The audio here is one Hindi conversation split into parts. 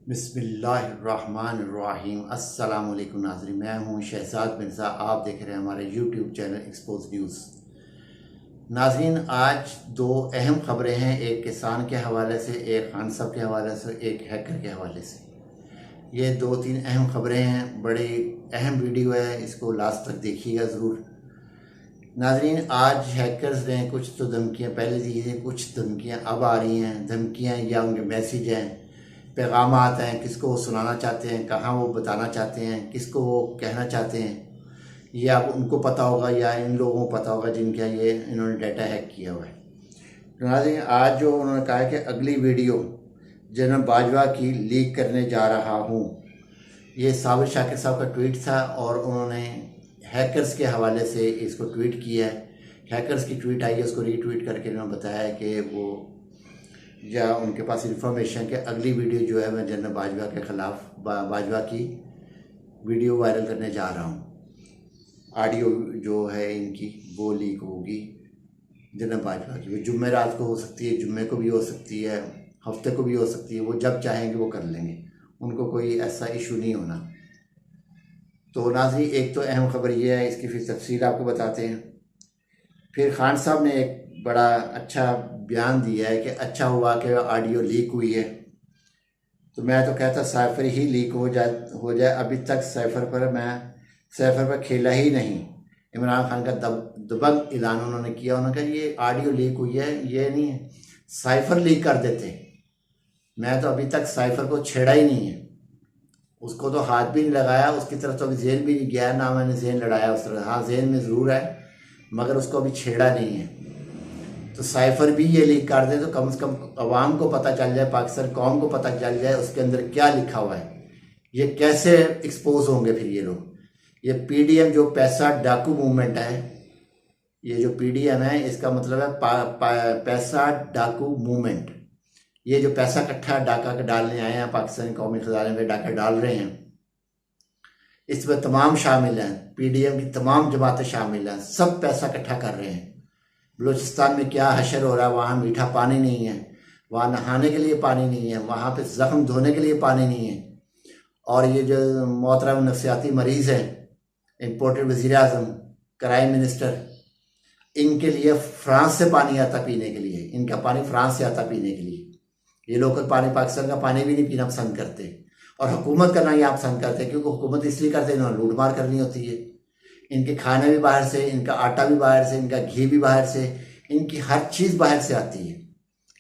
बिस्मिल्लाहिर्रहमानिर्रहीम। अस्सलाम वालेकुम नाज़रीन, मैं हूँ शहजाद मिर्ज़ा। आप देख रहे हैं हमारे यूट्यूब चैनल एक्सपोज न्यूज़। नाज़रीन, आज दो अहम खबरें हैं, एक किसान के हवाले से, एक खान साहब के हवाले से, एक हैकर के हवाले से। ये दो तीन अहम खबरें हैं, बड़ी अहम वीडियो है, इसको लास्ट तक देखिएगा ज़रूर। नाज़रीन, आज हैकर्स ने कुछ तो धमकियाँ पहले दी थी, कुछ धमकियाँ अब आ रही हैं। धमकियाँ या उनके मैसेज हैं, पैगाम आते हैं, किसको वो सुनाना चाहते हैं, कहाँ वो बताना चाहते हैं, किसको वो कहना चाहते हैं, ये आप उनको पता होगा या इन लोगों को पता होगा जिनका ये इन्होंने डाटा हैक किया हुआ है। तो नाज़रीन, आज जो उन्होंने कहा कि अगली वीडियो जनरल बाजवा की लीक करने जा रहा हूँ, ये साबिर शाकिर साहब का ट्वीट था और उन्होंने हैकर्स के हवाले से इसको ट्वीट किया है। हैकर्स की ट्वीट आई है, उसको रीट्वीट करके उन्होंने बताया कि वो या उनके पास इंफॉर्मेशन के अगली वीडियो जो है मैं जनरल बाजवा के ख़िलाफ़ बाजवा की वीडियो वायरल करने जा रहा हूँ। ऑडियो जो है इनकी वो लीक होगी जनरल बाजवा की। वो जुम्मे रात को हो सकती है, जुम्मे को भी हो सकती है, हफ्ते को भी हो सकती है, वो जब चाहेंगे वो कर लेंगे, उनको कोई ऐसा इशू नहीं होना। तो नाज़रीन, एक तो अहम खबर ये है, इसकी फिर तफसील आपको बताते हैं। फिर खान साहब ने एक बड़ा अच्छा बयान दिया है कि अच्छा हुआ कि ऑडियो लीक हुई है। तो मैं तो कहता साइफर ही लीक हो जाए। अभी तक साइफर पर खेला ही नहीं। इमरान खान का दबंग ऐलान उन्होंने किया, उन्होंने कहा ये ऑडियो लीक हुई है, ये नहीं है, साइफर लीक कर देते। मैं तो अभी तक साइफर को छेड़ा ही नहीं है, उसको तो हाथ भी नहीं लगाया, उसकी तरफ तो अभी जेल भी नहीं गया, ना मैंने जेल लड़ाया उस तरह। हाँ, जेल में ज़रूर है मगर उसको अभी छेड़ा नहीं है। तो साइफर भी ये लीक कर दे तो कम से कम अवाम को पता चल जाए, पाकिस्तान कौम को पता चल जाए उसके अंदर क्या लिखा हुआ है। ये कैसे एक्सपोज होंगे फिर ये लोग। ये पीडीएम जो पैसा डाकू मूवमेंट है, ये जो पीडीएम है इसका मतलब है पैसा डाकू मूवमेंट। ये जो पैसा इकट्ठा डाका के डालने आए हैं, पाकिस्तानी कौमी खजाने में डाका डाल रहे हैं, इसमें तमाम शामिल हैं, पीडीएम की तमाम जमातें शामिल हैं, सब पैसा इकट्ठा कर रहे हैं। बलूचिस्तान में क्या हशर हो रहा है, वहाँ मीठा पानी नहीं है, वहाँ नहाने के लिए पानी नहीं है, वहाँ पे ज़ख्म धोने के लिए पानी नहीं है। और ये जो मोहतरम नफसियाती मरीज़ हैं, इम्पोर्टेड वज़ीर आज़म, क्राइम मिनिस्टर, इनके लिए फ्रांस से पानी आता पीने के लिए, इनका पानी फ्रांस से आता पीने के लिए। ये लोग पानी, पाकिस्तान का पानी भी नहीं पीना पसंद करते और हुकूमत करना यहाँ पसंद करते हैं, क्योंकि हुकूमत इसलिए करते हैं इन्होंने लूट मार करनी होती है। इनके खाने भी बाहर से, इनका आटा भी बाहर से, इनका घी भी बाहर से, इनकी हर चीज़ बाहर से आती है।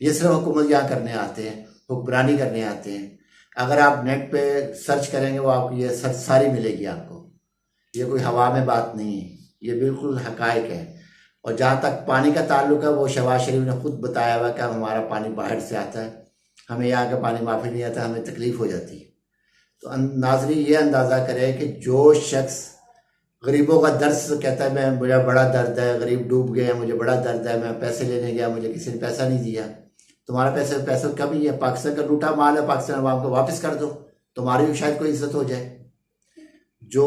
ये सिर्फ हुकूमत यहाँ करने आते हैं, हुक्मरानी करने आते हैं। अगर आप नेट पे सर्च करेंगे वो आपको ये सर्च सारी मिलेगी आपको। ये कोई हवा में बात नहीं है, ये बिल्कुल हकायक है। और जहाँ तक पानी का ताल्लुक है, वो शहबाज शरीफ ने खुद बताया हुआ कि हमारा पानी बाहर से आता है, हमें यहाँ का पानी माफ़ी नहीं आता, हमें तकलीफ़ हो जाती है। तो नाज़रीन, ये अंदाज़ा करें कि जो शख्स गरीबों का दर्द कहता है, मैं मुझे बड़ा दर्द है, गरीब डूब गए, मुझे बड़ा दर्द है, मैं पैसे लेने गया, मुझे किसी ने पैसा नहीं दिया। तुम्हारा पैसे कभी है, पाकिस्तान का लूटा माल है, पाकिस्तान अवाम को वापस कर दो, तुम्हारी भी शायद कोई इज्जत हो जाए। जो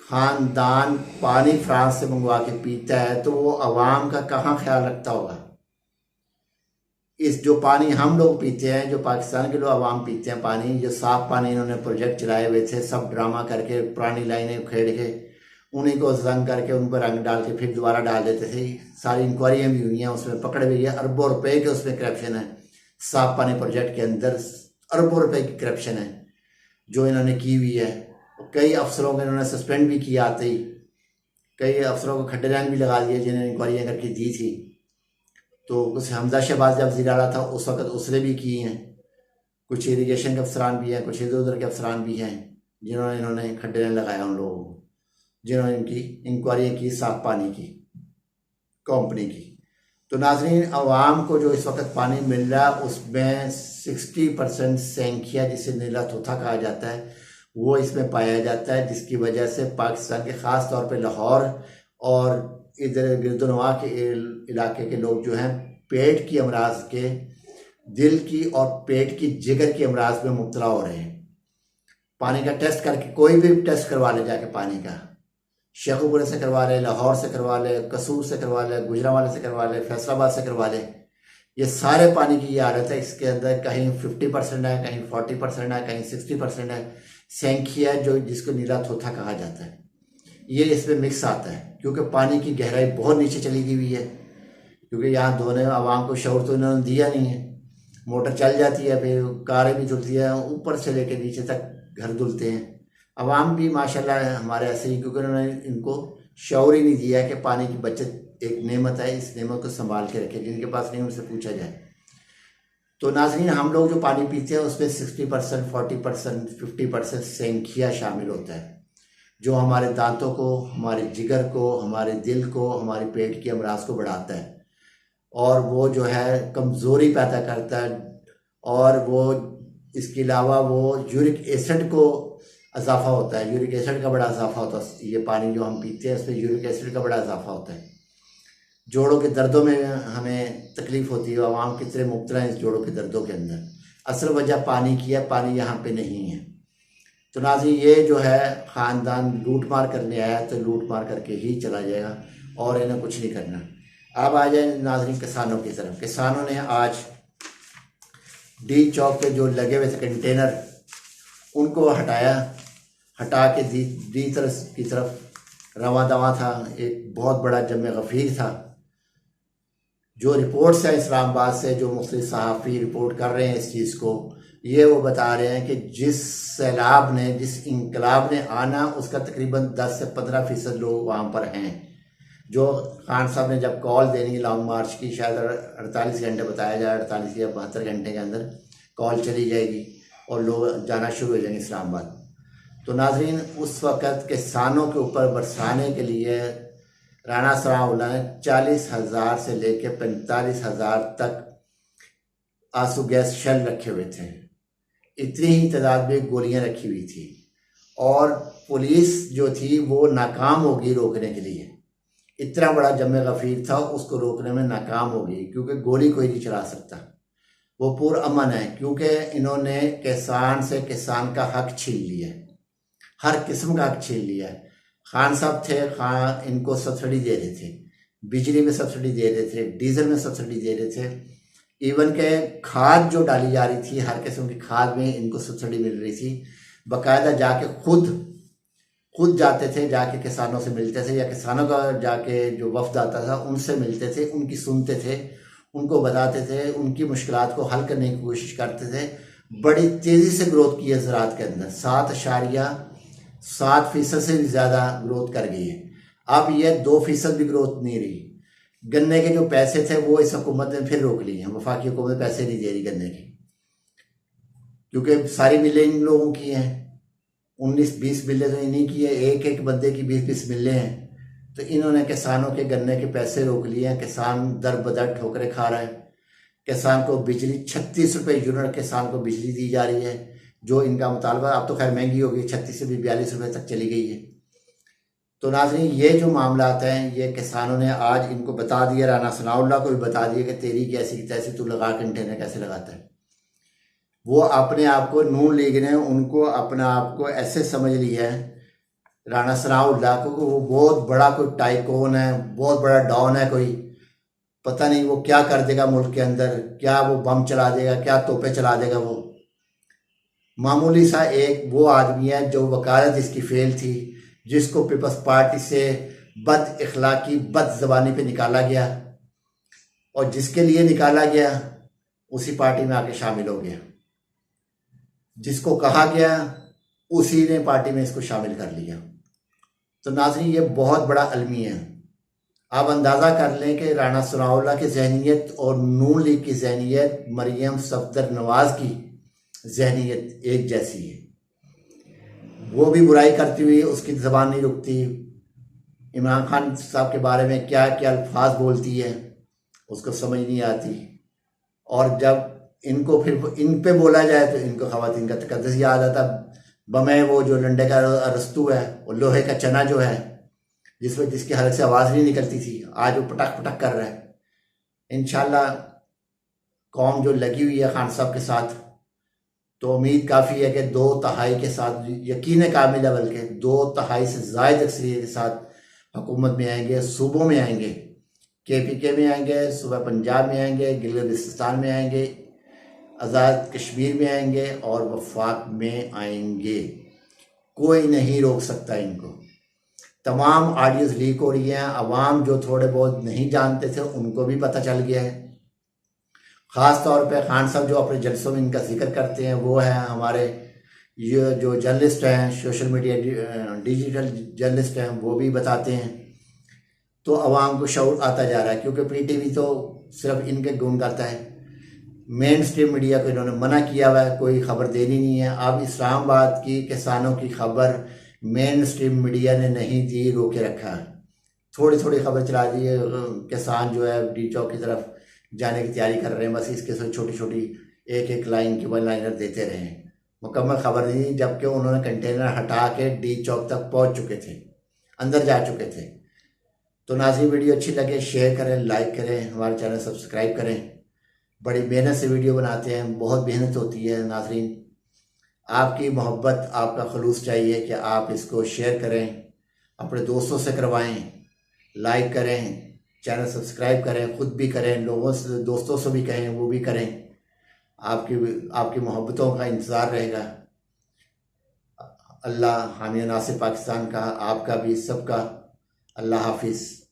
ख़ानदान पानी फ्रांस से मंगवा के पीता है तो वो अवाम का कहाँ ख्याल रखता होगा। इस जो पानी हम लोग पीते हैं, जो पाकिस्तान के लोग अवाम पीते हैं पानी, जो साफ़ पानी इन्होंने प्रोजेक्ट चलाए हुए थे, सब ड्रामा करके पुरानी लाइनें उखेड़ के उन्हीं को जंग करके उन पर रंग डाल के फिर दोबारा डाल देते थे। सारी इंक्वायरियाँ भी हुई हैं, उसमें पकड़े हुई है, अरबों रुपए के उसमें करप्शन है। साफ पानी प्रोजेक्ट के अंदर अरबों रुपए की करप्शन है जो इन्होंने की हुई है। कई अफसरों को इन्होंने सस्पेंड भी किया आते ही, कई अफसरों को खड्डे लाइन भी लगा दिए जिन्होंने इंक्वायरियाँ करके दी थी। तो कुछ हमजा शहबाज जब वज़ीर आला था उस वक्त उसने भी की हैं, कुछ इरीगेशन के अफसरान भी हैं, कुछ इधर उधर के अफसरान भी हैं जिन्होंने इन्होंने खड्डे लाइन लगाया उन लोगों को, जिन्होंने इनकी इंक्वायरी की साफ पानी की कंपनी की। तो नाज़रीन, अवाम को जो इस वक्त पानी मिल रहा है उसमें 60% संख्या, जिसे नीला तोता कहा जाता है, वो इसमें पाया जाता है, जिसकी वजह से पाकिस्तान के ख़ास तौर पे लाहौर और इधर गिरदोनवा के इलाके के लोग जो हैं पेट की अमराज के, दिल की और पेट की, जिगर की अमराज में मुब्तला हो रहे हैं। पानी का टेस्ट करके, कोई भी टेस्ट करवा ले जाके पानी का, शेखुपुरे से करवा ले, लाहौर से करवा ले, कसूर से करवा ले, गुजरांवाले से करवा ले, फैसलाबाद से करवा ले, ये सारे पानी की ये हालत है। इसके अंदर कहीं 50% है, कहीं 40% है, कहीं 60% है। सेंखिया जो जिसको नीला थोथा कहा जाता है, ये इसमें मिक्स आता है, क्योंकि पानी की गहराई बहुत नीचे चली गई हुई है। क्योंकि यहाँ धोने आवाम को शौर तो इन्होंने दिया नहीं है। मोटर चल जाती है, फिर कारें भी धुलती हैं, ऊपर से लेकर नीचे तक घर धुलते हैं। आवाम भी माशाल्लाह हमारे ऐसे ही, क्योंकि उन्होंने इनको शौर ही नहीं दिया कि पानी की बचत एक नेमत है, इस नेमत को संभाल के रखें। जिनके पास नहीं उनसे पूछा जाए। तो नाज़रीन, हम लोग जो पानी पीते हैं उसमें 60%, 40%, 50% सेंखिया शामिल होता है, जो हमारे दांतों को, हमारे जिगर को, हमारे दिल को, हमारे पेट की अमराज को बढ़ाता है, और वो जो है कमज़ोरी पैदा करता है। और वो इसके अलावा वो यूरिक एसिड को इजाफा होता है, यूरिक एसिड का बड़ा इजाफा होता है। ये पानी जो हम पीते हैं उसमें यूरिक एसिड का बड़ा इजाफा होता है। जोड़ों के दर्दों में हमें तकलीफ़ होती है। आवाम कितने मुब्तला हैं इस जोड़ों के दर्दों के अंदर। असल वजह पानी की है, पानी यहाँ पे नहीं है। तो नाज़रीन, ये जो है ख़ानदान लूट मार करने आया तो लूट मार करके ही चला जाएगा, और इन्हें कुछ नहीं करना। अब आ जाए नाज़रीन किसानों की तरफ। किसानों ने आज डी चौक पे जो लगे हुए थे कंटेनर, उनको हटा के दी तरफ की तरफ रवां दवा था। एक बहुत बड़ा जम गफ़ीर था। जो रिपोर्ट्स हैं इस्लामाबाद से, जो मुख्तलिफ सहाफ़ी रिपोर्ट कर रहे हैं इस चीज़ को, ये वो बता रहे हैं कि जिस सैलाब ने, जिस इंकलाब ने आना, उसका तकरीबन 10 से 15% लोग वहाँ पर हैं। जो खान साहब ने जब कॉल देनी लॉन्ग मार्च की, शायद 48 घंटे बताया जाए, 48 या 72 घंटे के अंदर कॉल चली जाएगी और लोग जाना शुरू हो जाएंगे इस्लामाबाद। तो नाज़रीन, उस वक़्त किसानों के ऊपर बरसाने के लिए राना सनाउल्लाह ने 40,000 से लेकर 45,000 तक आंसू गैस शेल रखे हुए थे। इतनी ही तादाद में गोलियां रखी हुई थी, और पुलिस जो थी वो नाकाम होगी रोकने के लिए। इतना बड़ा जमे गफ़ीर था, उसको रोकने में नाकाम हो गई, क्योंकि गोली कोई नहीं चला सकता। वो पुरअमन है, क्योंकि इन्होंने किसान से किसान का हक छीन लिया है, हर किस्म का हक छीन लिया है। खान साहब थे, इनको सब्सिडी दे रहे थे, बिजली में सब्सिडी दे रहे थे, डीजल में सब्सिडी दे रहे थे, इवन के खाद जो डाली जा रही थी, हर किस्म की खाद में इनको सब्सिडी मिल रही थी। बाकायदा जाके खुद जाते थे, जाके किसानों से मिलते थे, या किसानों का जाके जो वफ्द आता था उनसे मिलते थे, उनकी सुनते थे, उनको बताते थे, उनकी मुश्किलात को हल करने की कोशिश करते थे। बड़ी तेज़ी से ग्रोथ की है ज़राअत के अंदर, 7.7% से भी ज़्यादा ग्रोथ कर गई है। अब यह 2% भी ग्रोथ नहीं रही। गन्ने के जो पैसे थे वो इस हुकूमत ने फिर रोक लिए हैं। वफाकी हुकूमत पैसे नहीं दे रही गन्ने की, क्योंकि सारी मिलें इन लोगों की हैं। 19-20 मिलें तो इन्हीं की है, एक एक बंदे की 20-20 मिलें हैं। तो इन्होंने किसानों के गन्ने के पैसे रोक लिए हैं। किसान दर बदर ठोकरें खा रहा है। किसान को बिजली 36 रुपये यूनिट किसान को बिजली दी जा रही है, जो इनका मुतालबा, अब तो खैर महंगी हो गई, 36 से भी 42 रुपये तक चली गई है। तो नाज़रीन, ये जो मामलात हैं, ये किसानों ने आज इनको बता दिया, राना सनाउल्लाह को भी बता दिया कि तेरी कैसी की तैसी, तू लगा कंटेनर कैसे लगाता है। वो अपने आप को, नून लीग ने उनको अपने आप को ऐसे समझ लिया है, राना सनाउल्लाह को, वो बहुत बड़ा कोई टाइकोन है, बहुत बड़ा डॉन है कोई। पता नहीं वो क्या कर देगा मुल्क के अंदर, क्या वो बम चला देगा, क्या तोपे चला देगा। वो मामूली सा एक वो आदमी है जो वकालत इसकी फेल थी, जिसको पीपल्स पार्टी से बद इखलाकी, बद ज़बानी पे निकाला गया, और जिसके लिए निकाला गया उसी पार्टी में आके शामिल हो गया। जिसको कहा गया उसी ने पार्टी में इसको शामिल कर लिया। तो नाज़रीन, ये बहुत बड़ा अलमी है। आप अंदाज़ा कर लें कि राना सनाउल्लाह की जहनीत और नून लीग की जहनीत, मरियम सफदर नवाज़ की जहनीत एक जैसी है। वो भी बुराई करती हुई, उसकी ज़बान नहीं रुकती। इमरान खान साहब के बारे में क्या क्या अल्फाज बोलती है, उसको समझ नहीं आती। और जब इनको फिर इन पे बोला जाए तो इनको ख़वातीन का तकद्दुस याद आता। बमे वो जो लंडे का अरस्तू है, वो लोहे का चना जो है, जिसकी हलक से आवाज़ नहीं निकलती थी, आज वो पटक पटक कर रहा है। इंशाल्लाह कौम जो लगी हुई है खान साहब के साथ, तो उम्मीद काफ़ी है कि 2/3 के साथ, यकीन कामिल है, बल्कि 2/3 से ज़ायद अक्सरियत के साथ हुकूमत में आएंगे, सूबों में आएंगे। KPK में आएंगे, सुबह पंजाब में आएंगे, गिलगित-बल्तिस्तान में आएंगे, आज़ाद कश्मीर में आएंगे और वफाक में आएंगे। कोई नहीं रोक सकता इनको। तमाम ऑडियोज़ लीक हो रही हैं। अवाम जो थोड़े बहुत नहीं जानते थे उनको भी पता चल गया है। ख़ास तौर पे खान साहब जो अपने जलसों में इनका जिक्र करते हैं वो है हमारे ये जो जर्नलिस्ट हैं, सोशल मीडिया डिजिटल जर्नलिस्ट हैं, वो भी बताते हैं। तो अवाम को शऊर आता जा रहा है, क्योंकि PTV तो सिर्फ इनके गुण करता है। मेन स्ट्रीम मीडिया को इन्होंने मना किया हुआ है, कोई खबर देनी नहीं है। अब इस्लामाबाद की किसानों की खबर मेन स्ट्रीम मीडिया ने नहीं दी, रोके रखा है। थोड़ी थोड़ी खबर चला दी है। किसान जो है डी चौक की तरफ जाने की तैयारी कर रहे हैं, बस इसके साथ छोटी छोटी एक एक लाइन की वन लाइनर देते रहे, मुकम्मल खबर नहीं दी। जबकि उन्होंने कंटेनर हटा के डी चौक तक पहुंच चुके थे, अंदर जा चुके थे। तो नाज़रीन, वीडियो अच्छी लगे शेयर करें, लाइक करें, हमारे चैनल सब्सक्राइब करें। बड़ी मेहनत से वीडियो बनाते हैं, बहुत मेहनत होती है। नाज़रीन, आपकी मोहब्बत, आपका खलूस चाहिए कि आप इसको शेयर करें, अपने दोस्तों से करवाएं, लाइक करें, चैनल सब्सक्राइब करें, ख़ुद भी करें, लोगों से दोस्तों से भी कहें, वो भी करें। आपकी मोहब्बतों का इंतज़ार रहेगा। अल्लाह हामी नासिर पाकिस्तान का, आपका भी, सबका। अल्लाह हाफिज़।